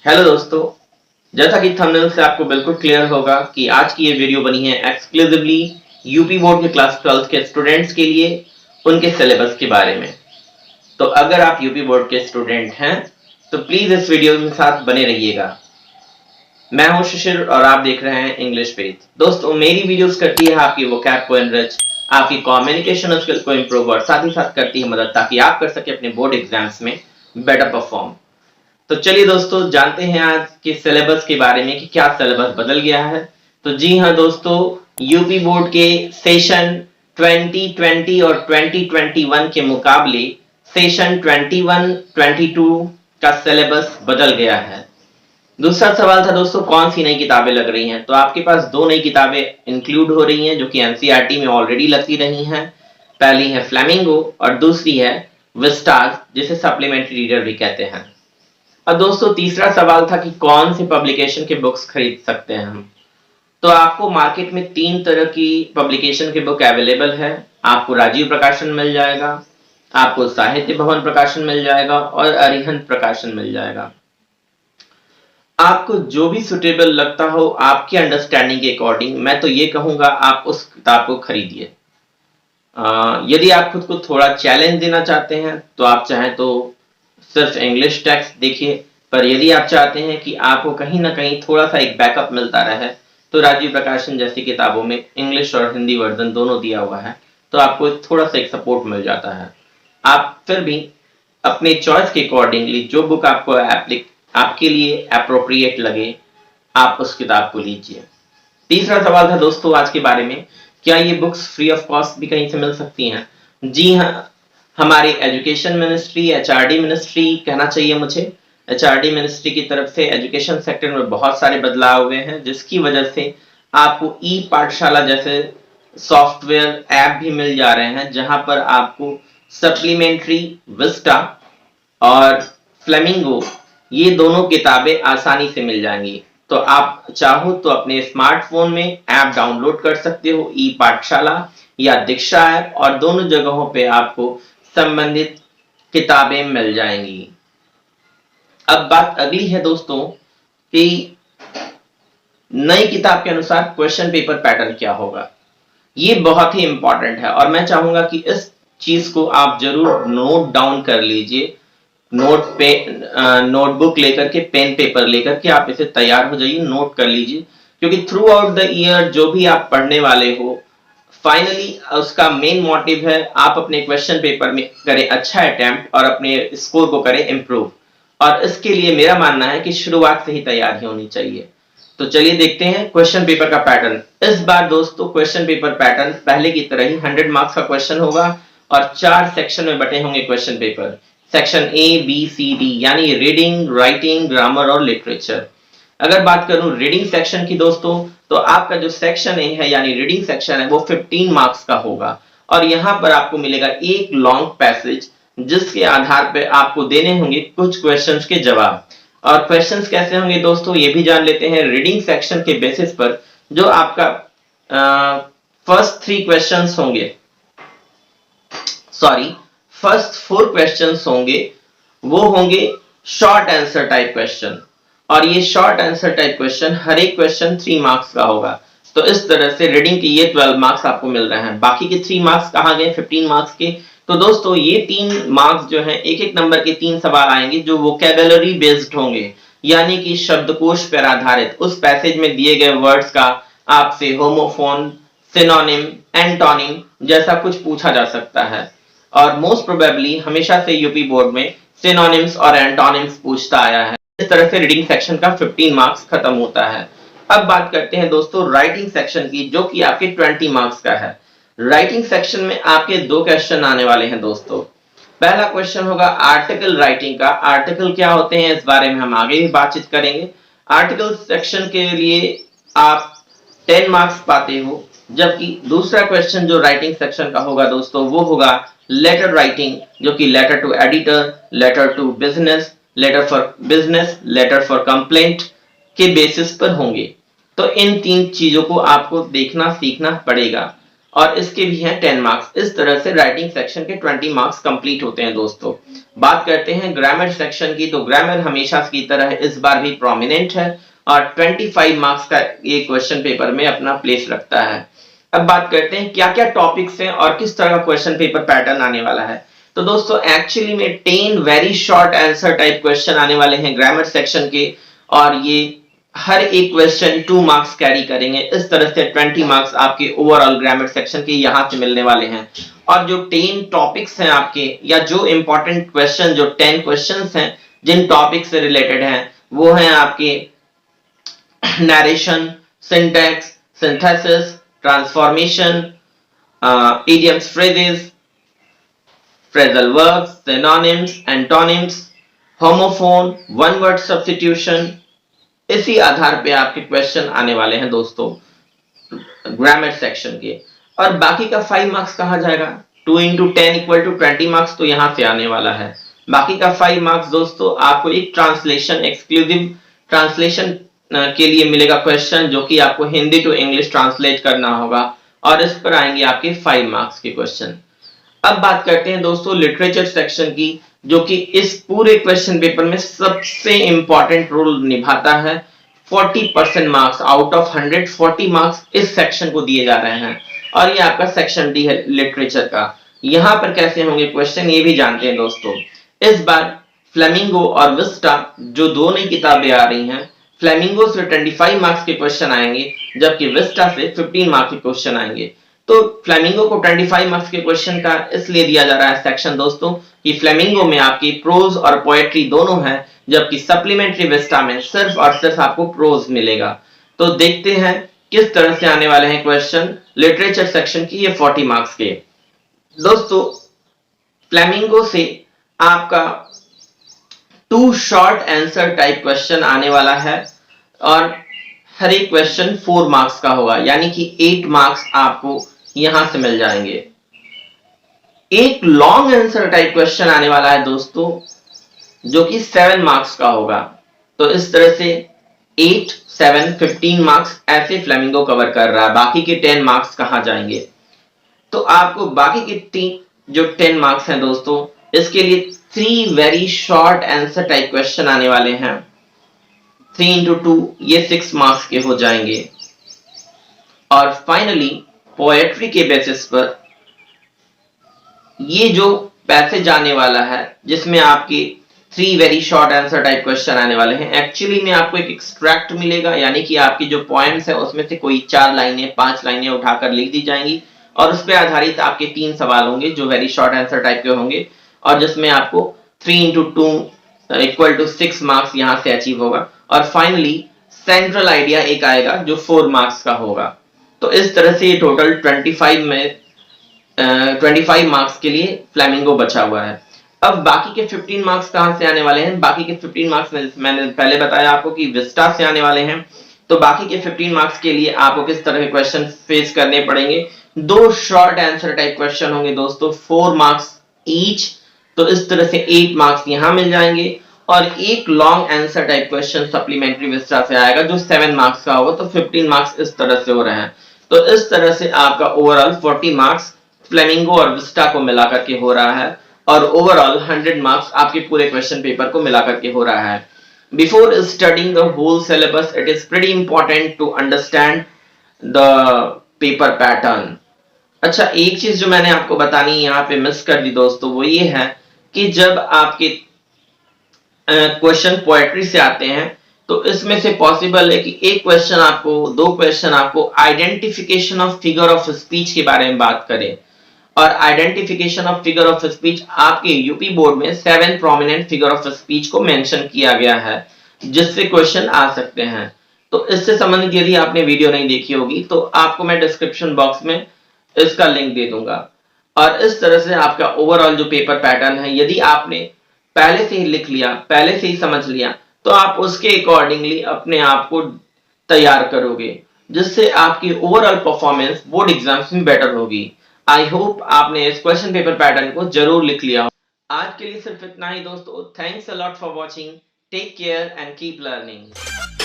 Hello दोस्तों, जैसा कि थंबनेल से आपको बिल्कुल क्लियर होगा कि आज की ये वीडियो बनी है एक्सक्लूसिवली यूपी बोर्ड के क्लास 12 के स्टूडेंट्स के लिए, उनके सिलेबस के बारे में। तो अगर आप यूपी बोर्ड के स्टूडेंट हैं तो प्लीज इस वीडियो के साथ बने रहिएगा। मैं हूं शिशिर और आप देख रहे हैं इंग्लिश पेज। दोस्तों, मेरी वीडियोस करती है आपकी वोकैब को एनरिच, आपकी कम्युनिकेशन स्किल को इंप्रूव और साथ ही साथ करती है मदद ताकि आप कर सके अपने बोर्ड एग्जाम्स में बेटर परफॉर्म। तो चलिए दोस्तों, जानते हैं आज के सिलेबस के बारे में कि क्या सिलेबस बदल गया है। तो जी हाँ दोस्तों, यूपी बोर्ड के सेशन 2020 और 2021 के मुकाबले सेशन 21-22 का सिलेबस बदल गया है। दूसरा सवाल था दोस्तों, कौन सी नई किताबें लग रही हैं। तो आपके पास दो नई किताबें इंक्लूड हो रही हैं जो कि एनसीईआरटी में ऑलरेडी लगती रही हैं। पहली है फ्लेमिंगो और दूसरी है विस्टाज, जिसे सप्लीमेंट्री रीडर भी कहते हैं। अब दोस्तों, तीसरा सवाल था कि कौन से पब्लिकेशन के बुक्स खरीद सकते हैं हम। तो आपको मार्केट में तीन तरह की पब्लिकेशन के बुक अवेलेबल है। आपको राजीव प्रकाशन मिल जाएगा, आपको साहित्य भवन प्रकाशन मिल जाएगा और अरिहंत प्रकाशन मिल जाएगा। आपको जो भी सुटेबल लगता हो आपके अंडरस्टैंडिंग के अकॉर्डिंग, मैं तो ये कहूंगा आप उस किताब को खरीदिए। यदि आप खुद को थोड़ा चैलेंज देना चाहते हैं तो आप चाहें तो सिर्फ इंग्लिश टेक्स्ट देखिए, पर यदि आप चाहते हैं कि आपको कहीं ना कहीं थोड़ा सा एक बैकअप मिलता रहे तो राजीव प्रकाशन जैसी किताबों में इंग्लिश और हिंदी वर्जन दोनों दिया हुआ है, तो आपको थोड़ा सा एक सपोर्ट मिल जाता है। आप फिर भी अपने चॉइस के अकॉर्डिंगली जो बुक आपको आपके लिए अप्रोप्रिएट लगे, आप उस किताब को लीजिए। तीसरा सवाल था दोस्तों आज के बारे में, क्या ये बुक्स फ्री ऑफ कॉस्ट भी कहीं से मिल सकती हैं। जी हाँ, हमारी एजुकेशन मिनिस्ट्री, एचआरडी मिनिस्ट्री कहना चाहिए मुझे, एचआरडी मिनिस्ट्री की तरफ से एजुकेशन सेक्टर में बहुत सारे बदलाव हुए हैं, जिसकी वजह से आपको ई पाठशाला जैसे सॉफ्टवेयर ऐप भी मिल जा रहे हैं, जहां पर आपको सप्लीमेंट्री, विस्टा और फ्लेमिंगो ये दोनों किताबें आसानी से मिल जाएंगी। तो आप चाहो तो अपने स्मार्टफोन में ऐप डाउनलोड कर सकते हो, ई पाठशाला या दीक्षा ऐप, और दोनों जगहों पे आपको संबंधित किताबें मिल जाएंगी। अब बात अगली है दोस्तों कि नई किताब के अनुसार क्वेश्चन पेपर पैटर्न क्या होगा। ये बहुत ही इंपॉर्टेंट है और मैं चाहूंगा कि इस चीज को आप जरूर नोट डाउन कर लीजिए। नोटबुक लेकर के, पेन पेपर लेकर के आप इसे तैयार हो जाइए, नोट कर लीजिए, क्योंकि थ्रू आउट द ईयर जो भी आप पढ़ने वाले हो, फाइनली उसका मेन मोटिव है आप अपने क्वेश्चन पेपर में करें अच्छा अटेम्प्ट और अपने स्कोर को करें इंप्रूव। और इसके लिए मेरा मानना है कि शुरुआत से ही तैयारी होनी चाहिए। तो चलिए देखते हैं क्वेश्चन पेपर का पैटर्न। इस बार दोस्तों क्वेश्चन पेपर पैटर्न पहले की तरह ही 100 मार्क्स का क्वेश्चन होगा और 4 सेक्शन में बटे होंगे question paper. Section A, B, C, D, यानी रीडिंग, राइटिंग, ग्रामर और लिटरेचर। अगर बात करूं रीडिंग सेक्शन की दोस्तों, तो आपका जो सेक्शन ए है यानी रीडिंग सेक्शन है वो 15 मार्क्स का होगा और यहां पर आपको मिलेगा एक लॉन्ग पैसेज, जिसके आधार पर आपको देने होंगे कुछ क्वेश्चंस के जवाब। और क्वेश्चंस कैसे होंगे दोस्तों ये भी जान लेते हैं। रीडिंग सेक्शन के बेसिस पर जो आपका फर्स्ट 3 क्वेश्चंस होंगे, सॉरी फर्स्ट 4 क्वेश्चंस होंगे, वो होंगे शॉर्ट आंसर टाइप क्वेश्चन। और ये शॉर्ट आंसर टाइप क्वेश्चन हर एक क्वेश्चन 3 मार्क्स का होगा। तो इस तरह से रीडिंग के ये 12 मार्क्स आपको मिल रहे हैं। बाकी के 3 मार्क्स कहां गए 15 मार्क्स के। तो दोस्तों ये 3 मार्क्स जो हैं, एक एक नंबर के 3 सवाल आएंगे जो वोकैबुलरी बेस्ड होंगे, यानी कि शब्दकोश पर आधारित। उस पैसेज में दिए गए वर्ड्स का आपसे होमोफोन, सिनोनिम, एंटोनिम जैसा कुछ पूछा जा सकता है। और मोस्ट प्रोबेबली हमेशा से यूपी बोर्ड में सिनोनिम्स और एंटोनिम्स पूछता आया है। इस तरह से रीडिंग सेक्शन का 15 मार्क्स खत्म होता है। अब बात करते हैं दोस्तों राइटिंग सेक्शन की, जो कि आपके 20 मार्क्स का है। राइटिंग सेक्शन में आपके 2 क्वेश्चन आने वाले हैं दोस्तों। पहला क्वेश्चन होगा आर्टिकल राइटिंग का। आर्टिकल क्या होते हैं इस बारे में हम आगे भी बातचीत करेंगे। आर्टिकल सेक्शन के लिए आप 10 मार्क्स पाते हो, जबकि दूसरा क्वेश्चन जो राइटिंग सेक्शन का होगा दोस्तों वो होगा लेटर राइटिंग, जो कि letter to editor, letter to business, letter for business, letter for complaint के बेसिस पर होंगे। तो इन 3 चीजों को आपको देखना सीखना पड़ेगा। और इसके भी हैं 10 मार्क्स। इस तरह से राइटिंग सेक्शन के 20 मार्क्स कंप्लीट होते हैं दोस्तों। बात करते हैं ग्रामर सेक्शन की, तो ग्रामर हमेशा की तरह इस बार भी प्रोमिनेंट है और 25 मार्क्स का ये क्वेश्चन पेपर में अपना प्लेस रखता है। अब बात करते हैं क्या क्या टॉपिक्स हैं और किस तरह का क्वेश्चन पेपर पैटर्न आने वाला है। तो दोस्तों एक्चुअली में 10 very short answer type question आने वाले हैं ग्रामर सेक्शन के, और ये हर एक क्वेश्चन 2 मार्क्स कैरी करेंगे। इस तरह से 20 मार्क्स आपके ओवरऑल ग्रामर सेक्शन के यहां से मिलने वाले हैं। और जो 10 टॉपिक्स हैं आपके, या जो इंपॉर्टेंट क्वेश्चन, जो 10 क्वेश्चंस हैं जिन टॉपिक से रिलेटेड हैं, वो हैं आपके narration, syntax, synthesis, transformation, idioms, phrases, phrasal verbs, synonyms, antonyms, homophone, one word substitution। इसी आधार पे आपके क्वेश्चन आने वाले हैं दोस्तों ग्रामर सेक्शन के। और बाकी का 5 मार्क्स कहा जाएगा, 2 into 10 equal to 20 मार्क्स तो यहां से आने वाला है। बाकी का 5 मार्क्स दोस्तों आपको एक ट्रांसलेशन, एक्सक्लूसिव ट्रांसलेशन के लिए मिलेगा क्वेश्चन, जो कि आपको हिंदी टू इंग्लिश ट्रांसलेट करना होगा, और इस पर आएंगे आपके 5 मार्क्स के क्वेश्चन। अब बात करते हैं दोस्तों लिटरेचर सेक्शन की, जो कि इस पूरे क्वेश्चन पेपर में सबसे इंपॉर्टेंट रोल निभाता है। 40% मार्क्स आउट ऑफ 100, 40 मार्क्स इस सेक्शन को दिए जा रहे हैं, और ये आपका सेक्शन डी है लिटरेचर का। यहां पर कैसे होंगे क्वेश्चन ये भी जानते हैं दोस्तों। इस बार फ्लेमिंगो और विस्टा जो दो नई किताबें आ रही हैं, फ्लेमिंगो से 25 मार्क्स के क्वेश्चन आएंगे, जबकि विस्टा से 15 मार्क्स के क्वेश्चन आएंगे। तो फ्लेमिंगो को 25 मार्क्स के क्वेश्चन का इसलिए दिया जा रहा है सेक्शन दोस्तों कि फ्लेमिंगो में आपकी प्रोज और पोएट्री दोनों है, जबकि सप्लीमेंट्री विस्टा में सिर्फ और सिर्फ आपको प्रोज मिलेगा। तो देखते हैं किस तरह से आने वाले हैं क्वेश्चन लिटरेचर सेक्शन की ये 40 मार्क्स के। दोस्तों फ्लेमिंगो से आपका 2 शॉर्ट आंसर टाइप क्वेश्चन आने वाला है, और हर एक क्वेश्चन 4 मार्क्स का होगा, यानी कि 8 मार्क्स आपको यहां से मिल जाएंगे। एक लॉन्ग आंसर टाइप क्वेश्चन आने वाला है दोस्तों, जो कि 7 मार्क्स का होगा। तो इस तरह से 8, 7, 15 मार्क्स ऐसे फ्लेमिंगो कवर कर रहा है। बाकी के 10 मार्क्स कहां जाएंगे? तो आपको बाकी के जो 10 मार्क्स हैं दोस्तों, इसके लिए 3 very short answer type question आने वाले हैं। 3 into 2 ये 6 मार्क्स के हो जाएंगे। और फाइनली पोएट्री के बेसिस पर ये जो पैसेज आने वाला है, जिसमें आपके 3 very short answer type question आने वाले हैं, एक्चुअली में आपको एक एक्सट्रैक्ट मिलेगा, यानी कि आपकी जो पॉइंट्स है उसमें से कोई 4 लाइनें, 5 लाइनें उठाकर लिख दी जाएंगी, और उस पर आधारित आपके 3 सवाल होंगे जो वेरी शॉर्ट आंसर टाइप के होंगे, और जिसमें आपको 3 into 2 इक्वल टू 6 मार्क्स यहां से अचीव होगा। और फाइनली सेंट्रल आइडिया एक आएगा जो 4 मार्क्स का होगा। तो इस तरह से ये टोटल 25 मार्क्स के लिए फ्लेमिंगो बचा हुआ है। अब बाकी के 15 मार्क्स कहां से आने वाले हैं? बाकी के 15 मार्क्स मैंने पहले बताया आपको कि विस्टा से आने वाले हैं। तो बाकी के 15 मार्क्स के लिए आपको किस तरह के क्वेश्चन फेस करने पड़ेंगे? 2 शॉर्ट आंसर टाइप क्वेश्चन होंगे दोस्तों, 4 मार्क्स ईच। तो इस तरह से 8 मार्क्स यहां मिल जाएंगे, और एक long answer type question supplementary Vista से आएगा जो 7 मार्क्स का होगा। तो 15 मार्क्स इस तरह से हो रहे हैं। तो इस तरह से आपका ओवरऑल 40 मार्क्स फ्लेमिंगो और विस्टा को मिलाकर के हो रहा है, और ओवरऑल 100 मार्क्स आपके पूरे क्वेश्चन पेपर को मिलाकर के हो रहा है। Before studying the whole syllabus, it is pretty important to understand the paper pattern. अच्छा, एक चीज जो मैंने आपको बतानी यहाँ पे मिस कर दी दोस्तों, वो ये है कि जब आपके क्वेश्चन पोएट्री से आते हैं, तो इसमें से पॉसिबल है कि एक क्वेश्चन आपको, 2 क्वेश्चन आपको identification of figure of speech के बारे में बात करें। और identification of figure of speech आपके यूपी बोर्ड में 7 प्रोमिनेंट फिगर ऑफ स्पीच को मेंशन किया गया है, जिससे क्वेश्चन आ सकते हैं। तो इससे संबंधित यदि आपने वीडियो नहीं देखी होगी तो आपको मैं डिस्क्रिप्शन बॉक्स में इसका लिंक दे दूंगा। और इस तरह से आपका ओवरऑल जो पेपर पैटर्न है, यदि आपने पहले से ही लिख लिया, पहले से ही समझ लिया, तो आप उसके अकॉर्डिंगली अपने आप को तैयार करोगे, जिससे आपकी ओवरऑल परफॉर्मेंस बोर्ड एग्जाम्स में बेटर होगी। आई होप आपने इस क्वेश्चन पेपर पैटर्न को जरूर लिख लिया हो। आज के लिए सिर्फ इतना ही दोस्तों। Thanks a lot for watching. Take care and keep learning.